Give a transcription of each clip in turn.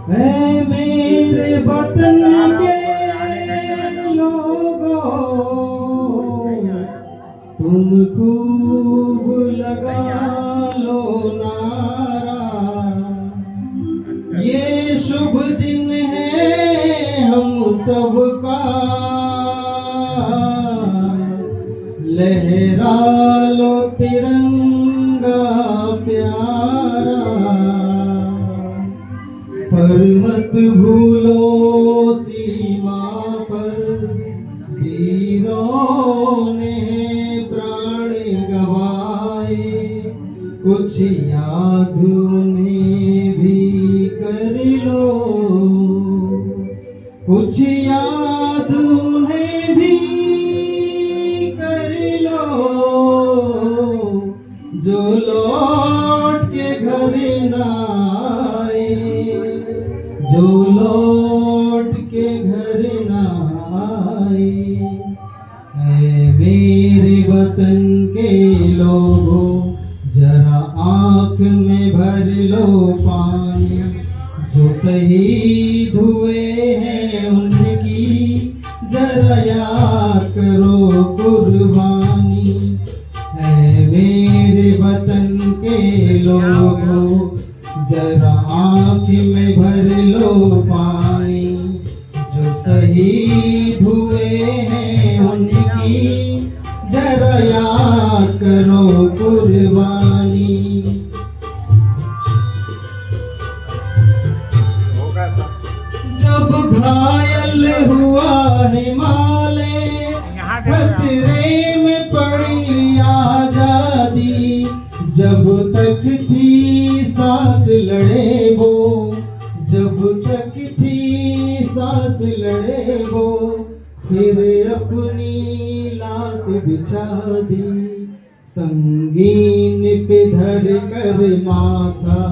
है मेरे वतन के लोगों, तुम खूब लगा लो नारा। ये शुभ दिन है हम सबका, लहरा लो तिरंगा प्यारा। पर मत भूलो सीमा पर वीरों ने प्राण गवाए, कुछ याद उन्हें भी कर लो, कुछ याद उन्हें भी कर लो, जो लौट के घर ना आए, जो लौट के घर ना आए। ऐ मेरे वतन के लोगों, जरा आँख में भर लो पानी। जो शहीद हुए हैं उनकी जरा याद करो कुर्बानी। ऐ मेरे वतन के लोगों, जरा आँख में भर लो पानी। जो शहीद हुए हैं उनकी जरा याद करो कुर्बानी। जब घायल हुआ हिमालय, खतरे में पड़ी आजादी, जब तक थी सांस लड़े वो, जब तक थी सांस लड़े वो, फिर अपनी लाश बिछा दी। संगीन पे धर कर माथा,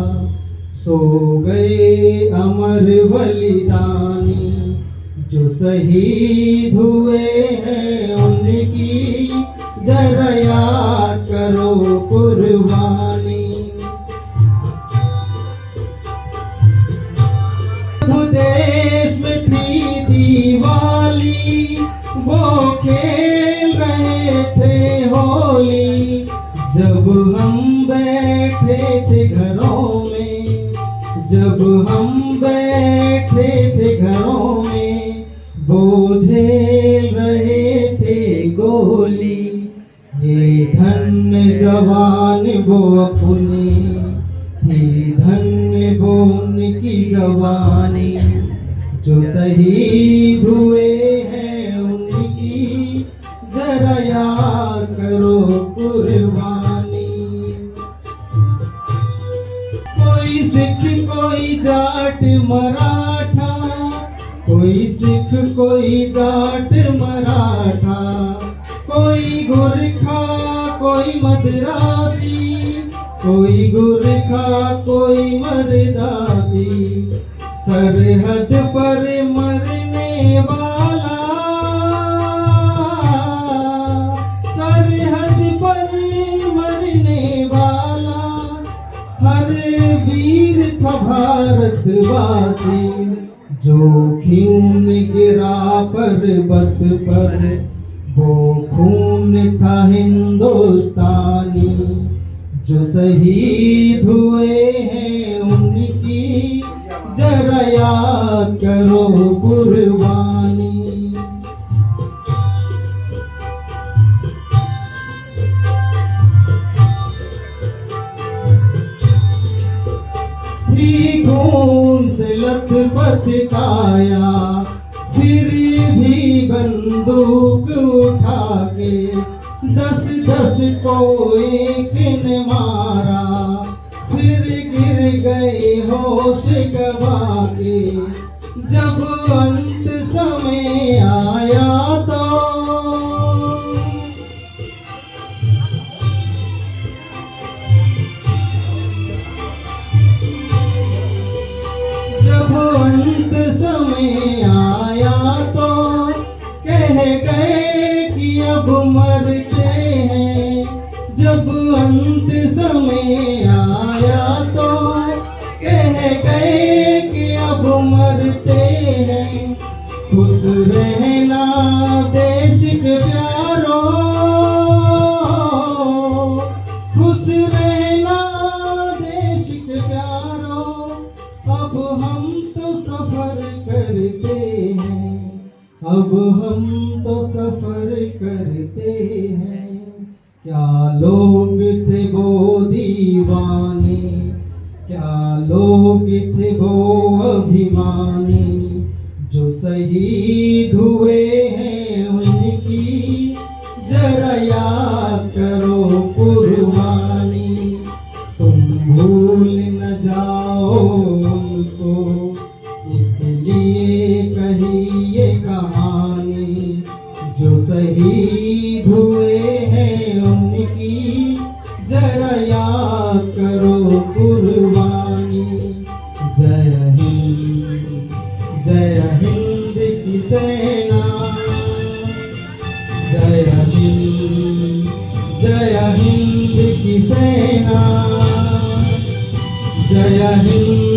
सो गए अमर बलिदानी। जो शहीद हुए हैं उनकी जरा याद करो कुर्बानी। देश में थी दिवाली, वो खेल रहे थे होली। जब हम बैठे थे घरों में, जब हम बैठे थे घरों में, वो झेल रहे थे गोली। ये धन्य जवान वो अपनी थी, धन्य वो उनकी जवानी। जो शहीद हुए हैं उनकी जरा याद करो कुर्बानी। कोई सिख कोई जाट मराठा, कोई सिख कोई जाट मराठा, कोई गोरखा कोई मद्रासी, कोई गोरखा कोई मर्दासी। सरहद पर मरने वाला, सरहद पर मरने वाला, हर वीर था भारतवासी। जो खून गिरा पर्वत पर, वो खून था हिंदुस्तानी। जो शहीद हुए हैं उनकी जरा याद करो कुर्बानी। थी खून से लथपथ काया, फिर भी बंदूक उठा के 10-10 को एक ने मारा। फिर गिर गए होश गवा के, जब अंत समय आया तो जब अंत समय आया तो कह गए कि अब मरते हैं। रहना देश के प्यारो, खुश रहना देश के प्यारो। अब हम तो सफर करते हैं, अब हम तो सफर करते हैं। क्या लोग थे वो दीवाने, क्या लोग थे वो अभिमानी, जो शहीद हुए हैं उनकी जरा याद करो कुर्बानी। तुम भूल न जाओ उनको, इसलिए कही ये कहानी, जो शहीद हुए हैं उनकी जरा याद करो कुर्बानी। जय हिंद, जय हिंद की सेना, जय हिंद, जय हिंद की सेना, जय हिंद।